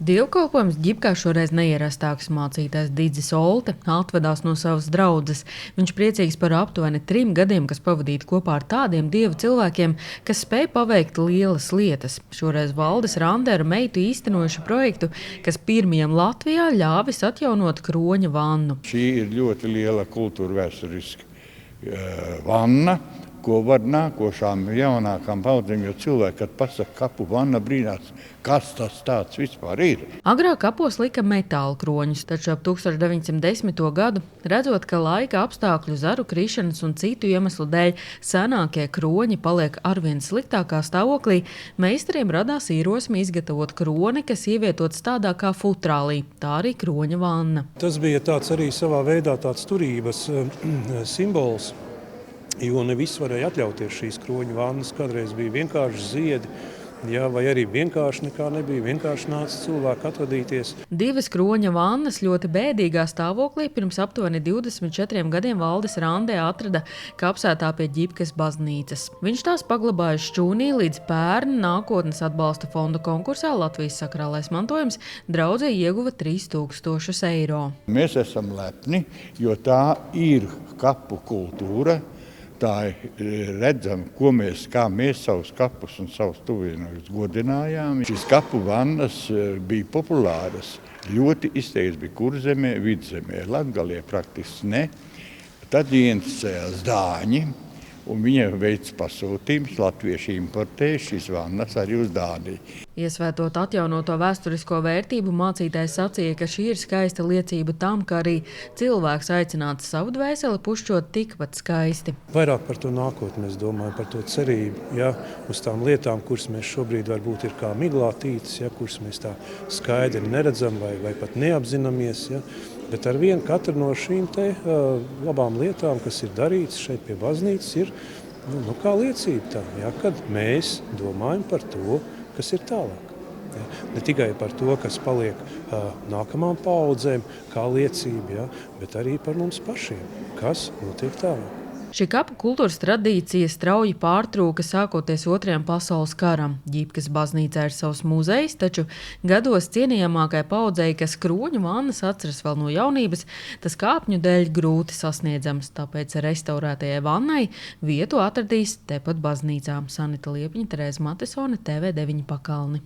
Dievkalpojums ģipkā šoreiz neierastāks. Mācītājs Didzis Olte atvedās no savas draudzes. Viņš priecīgs par aptuveni 3 gadiem, kas pavadīti kopā ar tādiem dievu cilvēkiem, kas spēj paveikt lielas lietas. Šoreiz Valdis Rande ar meitu īstenojuši projektu, kas pirmajam Latvijā ļāvis atjaunot Kroņa vannu. Šī ir ļoti liela kultūra vēsturiska vanna, ko var nākošām jaunākām paudzēm, jo cilvēki, kad pasaka kapu vanna, brīnās, kas tas tāds vispār ir. Agrāk kapos lika metāla kroņus, taču ap 1910. gadu, redzot, ka laika apstākļu, zaru krišanas un citu iemeslu dēļ senākie kroņi paliek arvien sliktākā stāvoklī, meistariem radās ierosme izgatavot kroni, kas ievietots tādā kā futrālī, tā arī Kroņa vanna. Tas bija tāds arī savā veidā tāds turības simbols. Jo ne visi varēja atļauties šīs kroņu vannas. Kādreiz bija vienkārši ziedi, vai arī vienkārši nekā nebija, vienkārši nāca cilvēki atvadīties. 2 Kroņa vannas ļoti bēdīgā stāvoklī pirms aptuveni 24 gadiem Valdis Randē atrada kapsētā pie Ģipkas baznīcas. Viņš tās paglabāja šķūnī līdz pērn nākotnes atbalsta fonda konkursā Latvijas sakrālais mantojums draudzē ieguva 3000 eiro. Mēs esam lepni, jo tā ir kapu kultūra. Tā redzam, kā mēs savus kapus un savus tuviniekus godinājām. Šīs kapu vannas bija populāras. Ļoti izteikts bija Kurzemē, Vidzemē, Latgalē praktiski ne. Tad ienicējās dāņi, un viņiem veids pasūtījums. Latvieši importēja šīs vannas arī uz Dāniju. Iesvētot atjaunoto vēsturisko vērtību, mācītājs sacīja, ka šī ir skaista liecība tam, ka arī cilvēks aicināts savu dvēseli pušķot tikpat skaisti. Vairāk par to nākotni mēs domājam, par to cerību, uz tām lietām, kuras mēs šobrīd varbūt ir kā miglā tītas, kuras mēs tā skaidri neredzam vai pat neapzināmies. Bet ar vienu katru no šīm labām lietām, kas ir darīts šeit pie baznīcas, ir kā liecība tā, kad mēs domājam par to, kas ir tālāk. Ne tikai par to, kas paliek nākamām paaudzēm, kā liecība, bet arī par mums pašiem, kas notiek tālāk. Šī kapu kultūras tradīcija strauji pārtrūka sākoties 2. pasaules karam. Ģipkas baznīcā ir savs muzejs, taču gados cienījamākai paaudzei, kas Kroņu vannas atceras vēl no jaunības, tas kāpņu dēļ grūti sasniedzams, tāpēc restaurētajai vannai vietu atradīs tepat baznīcā. Sanita Liepiņa, Terēza Matesone, TV9 Pakalni.